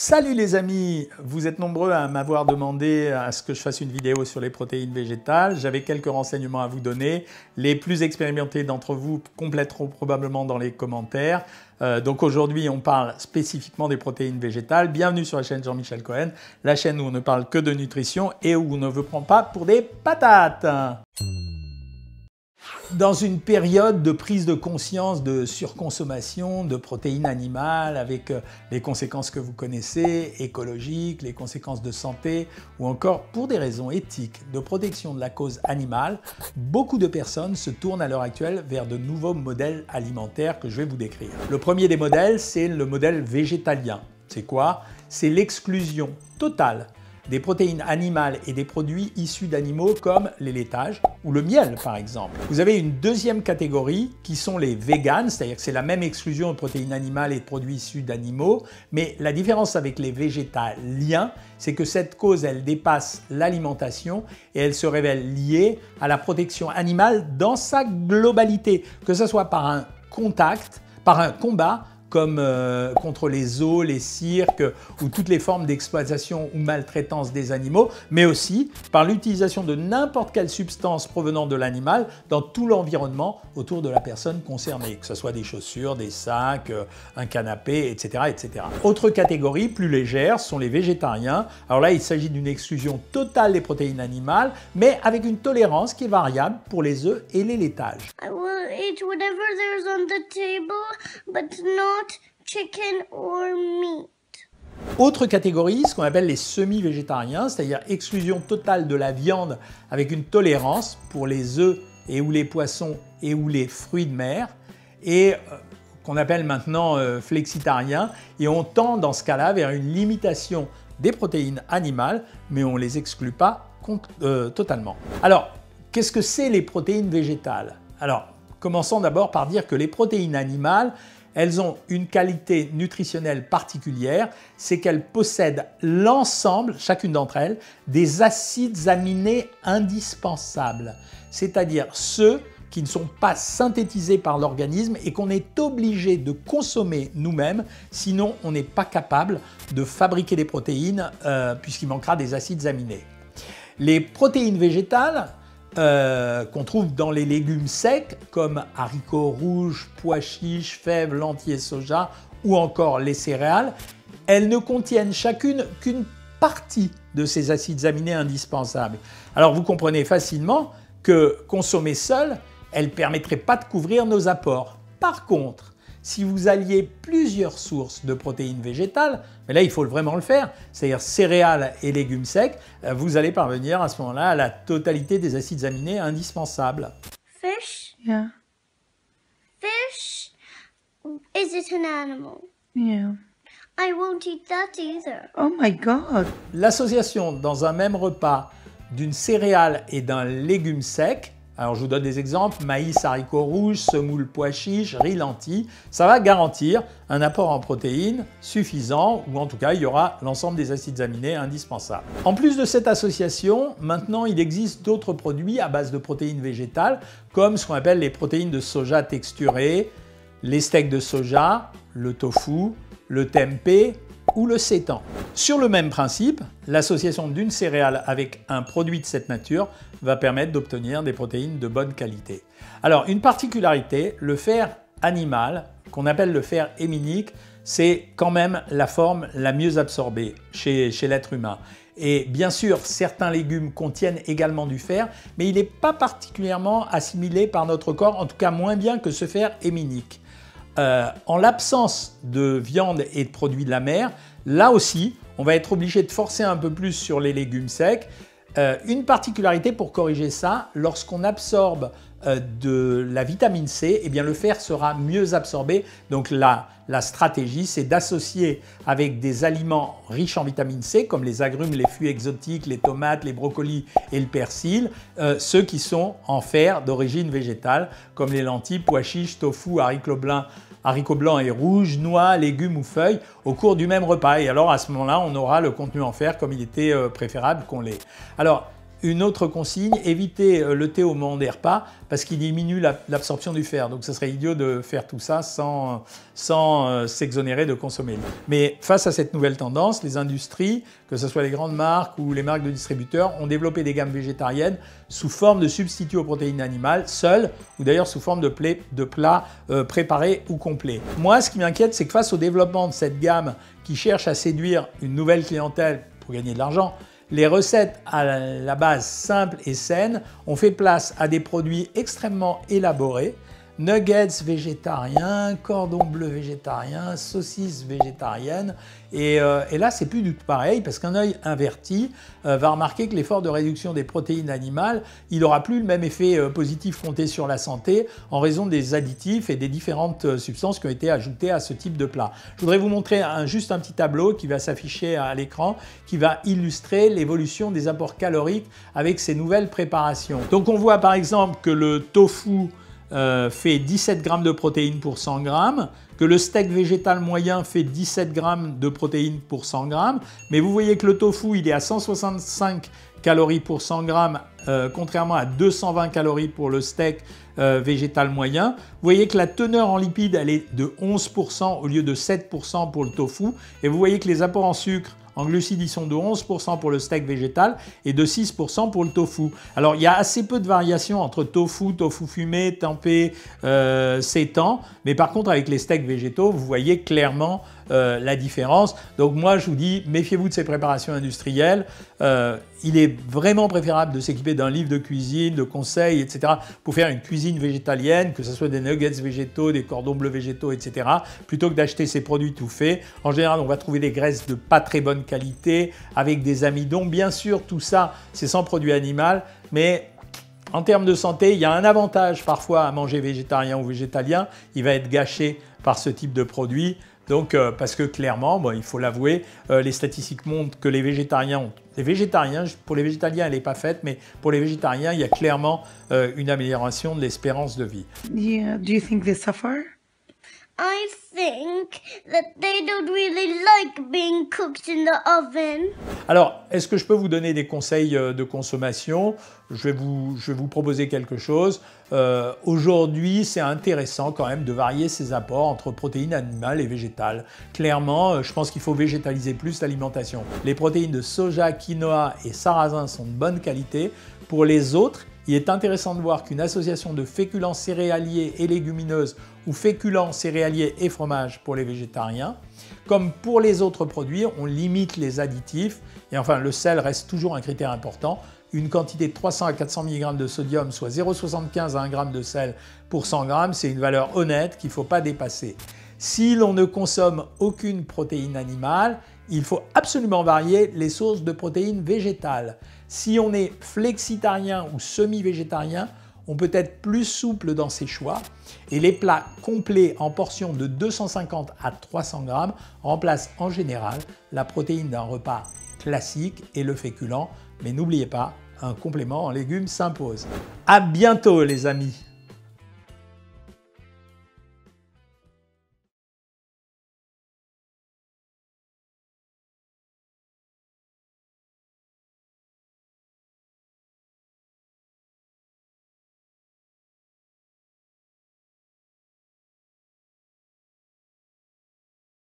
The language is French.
Salut les amis, vous êtes nombreux à m'avoir demandé à ce que je fasse une vidéo sur les protéines végétales. J'avais quelques renseignements à vous donner. Les plus expérimentés d'entre vous compléteront probablement dans les commentaires. Donc aujourd'hui, on parle spécifiquement des protéines végétales. Bienvenue sur la chaîne Jean-Michel Cohen, la chaîne où on ne parle que de nutrition et où on ne vous prend pas pour des patates. Dans une période de prise de conscience de surconsommation de protéines animales avec les conséquences que vous connaissez, écologiques, les conséquences de santé ou encore pour des raisons éthiques de protection de la cause animale, beaucoup de personnes se tournent à l'heure actuelle vers de nouveaux modèles alimentaires que je vais vous décrire. Le premier des modèles, c'est le modèle végétalien. C'est quoi? C'est l'exclusion totale des protéines animales et des produits issus d'animaux comme les laitages ou le miel par exemple. Vous avez une deuxième catégorie qui sont les véganes, c'est-à-dire que c'est la même exclusion de protéines animales et de produits issus d'animaux, mais la différence avec les végétaliens, c'est que cette cause elle dépasse l'alimentation et elle se révèle liée à la protection animale dans sa globalité, que ce soit par un contact, par un combat, comme contre les zoos, les cirques ou toutes les formes d'exploitation ou maltraitance des animaux, mais aussi par l'utilisation de n'importe quelle substance provenant de l'animal dans tout l'environnement autour de la personne concernée, que ce soit des chaussures, des sacs, un canapé, etc., etc. Autre catégorie plus légère sont les végétariens. Alors là, il s'agit d'une exclusion totale des protéines animales, mais avec une tolérance qui est variable pour les œufs et les laitages. I will eat whatever there's on the table, but not chicken or meat. Autre catégorie, ce qu'on appelle les semi-végétariens, c'est-à-dire exclusion totale de la viande avec une tolérance pour les œufs et ou les poissons et ou les fruits de mer, et qu'on appelle maintenant flexitariens, et on tend dans ce cas-là vers une limitation des protéines animales, mais on ne les exclut pas totalement. Alors, qu'est-ce que c'est les protéines végétales? Alors, commençons d'abord par dire que les protéines animales, elles ont une qualité nutritionnelle particulière, c'est qu'elles possèdent l'ensemble, chacune d'entre elles, des acides aminés indispensables, c'est-à-dire ceux qui ne sont pas synthétisés par l'organisme et qu'on est obligé de consommer nous-mêmes, sinon on n'est pas capable de fabriquer des protéines puisqu'il manquera des acides aminés. Les protéines végétales qu'on trouve dans les légumes secs comme haricots rouges, pois chiches, fèves, lentilles et soja ou encore les céréales, elles ne contiennent chacune qu'une partie de ces acides aminés indispensables. Alors vous comprenez facilement que consommer seul, elles ne permettraient pas de couvrir nos apports. Par contre, si vous alliez plusieurs sources de protéines végétales, mais là il faut vraiment le faire, c'est-à-dire céréales et légumes secs, vous allez parvenir à ce moment-là à la totalité des acides aminés indispensables. Fish? Yeah. Fish? Is it an animal? Yeah. I won't eat that either. Oh my God. L'association dans un même repas d'une céréale et d'un légume sec, alors je vous donne des exemples, maïs, haricots rouges, semoule, pois chiches, riz, lentilles, ça va garantir un apport en protéines suffisant, ou en tout cas il y aura l'ensemble des acides aminés indispensables. En plus de cette association, maintenant il existe d'autres produits à base de protéines végétales, comme ce qu'on appelle les protéines de soja texturées, les steaks de soja, le tofu, le tempeh ou le sétan. Sur le même principe, l'association d'une céréale avec un produit de cette nature va permettre d'obtenir des protéines de bonne qualité. Alors, une particularité, le fer animal, qu'on appelle le fer héminique, c'est quand même la forme la mieux absorbée chez l'être humain. Et bien sûr, certains légumes contiennent également du fer, mais il n'est pas particulièrement assimilé par notre corps, en tout cas moins bien que ce fer héminique. En l'absence de viande et de produits de la mer, là aussi, on va être obligé de forcer un peu plus sur les légumes secs. Une particularité pour corriger ça, lorsqu'on absorbe de la vitamine C, eh bien le fer sera mieux absorbé. Donc la stratégie, c'est d'associer avec des aliments riches en vitamine C, comme les agrumes, les fruits exotiques, les tomates, les brocolis et le persil, ceux qui sont en fer d'origine végétale, comme les lentilles, pois chiches, tofu, haricots blancs et rouges, noix, légumes ou feuilles au cours du même repas. Et alors à ce moment-là, on aura le contenu en fer comme il était préférable qu'on l'ait. Alors, Une autre consigne, éviter le thé au moment des repas parce qu'il diminue l'absorption du fer. Donc ce serait idiot de faire tout ça sans s'exonérer de consommer. Mais face à cette nouvelle tendance, les industries, que ce soit les grandes marques ou les marques de distributeurs, ont développé des gammes végétariennes sous forme de substituts aux protéines animales, seuls ou d'ailleurs sous forme de plats préparés ou complets. Moi, ce qui m'inquiète, c'est que face au développement de cette gamme qui cherche à séduire une nouvelle clientèle pour gagner de l'argent, les recettes à la base simples et saines ont fait place à des produits extrêmement élaborés, nuggets végétariens, cordon bleu végétarien, saucisses végétariennes. Et là, c'est plus du tout pareil parce qu'un œil averti va remarquer que l'effort de réduction des protéines animales, il n'aura plus le même effet positif compté sur la santé en raison des additifs et des différentes substances qui ont été ajoutées à ce type de plat. Je voudrais vous montrer juste un petit tableau qui va s'afficher à l'écran qui va illustrer l'évolution des apports caloriques avec ces nouvelles préparations. Donc on voit par exemple que le tofu fait 17 grammes de protéines pour 100 grammes, que le steak végétal moyen fait 17 grammes de protéines pour 100 grammes, mais vous voyez que le tofu, il est à 165 calories pour 100 grammes, contrairement à 220 calories pour le steak végétal moyen. Vous voyez que la teneur en lipides, elle est de 11% au lieu de 7% pour le tofu, et vous voyez que les apports en sucre, en glucides, ils sont de 11% pour le steak végétal et de 6% pour le tofu. Alors, il y a assez peu de variations entre tofu, tofu fumé, tempeh, seitan. Mais par contre, avec les steaks végétaux, vous voyez clairement la différence. Donc moi, je vous dis, méfiez-vous de ces préparations industrielles. Il est vraiment préférable de s'équiper d'un livre de cuisine, de conseils, etc. pour faire une cuisine végétalienne, que ce soit des nuggets végétaux, des cordons bleus végétaux, etc. plutôt que d'acheter ces produits tout faits. En général, on va trouver des graisses de pas très bonne qualité, avec des amidons. Bien sûr, tout ça, c'est sans produit animal, mais en termes de santé, il y a un avantage parfois à manger végétarien ou végétalien. Il va être gâché par ce type de produit. Donc, parce que clairement, bon, il faut l'avouer, les statistiques montrent que les végétariens, pour les végétaliens, elle n'est pas faite, mais pour les végétariens, il y a clairement une amélioration de l'espérance de vie. Yeah. Do you think they suffer? I think that they don't really like being cooked in the oven. Alors, est-ce que je peux vous donner des conseils de consommation? Je vais vous proposer quelque chose. Aujourd'hui, c'est intéressant quand même de varier ses apports entre protéines animales et végétales. Clairement, je pense qu'il faut végétaliser plus l'alimentation. Les protéines de soja, quinoa et sarrasin sont de bonne qualité. Pour les autres, il est intéressant de voir qu'une association de féculents céréaliers et légumineuses ou féculents céréaliers et fromage pour les végétariens. Comme pour les autres produits, on limite les additifs et enfin le sel reste toujours un critère important. Une quantité de 300 à 400 mg de sodium, soit 0,75 à 1 g de sel pour 100 g, c'est une valeur honnête qu'il ne faut pas dépasser. Si l'on ne consomme aucune protéine animale, il faut absolument varier les sources de protéines végétales. Si on est flexitarien ou semi-végétarien, on peut être plus souple dans ses choix et les plats complets en portions de 250 à 300 g remplacent en général la protéine d'un repas classique et le féculent. Mais n'oubliez pas, un complément en légumes s'impose. À bientôt les amis!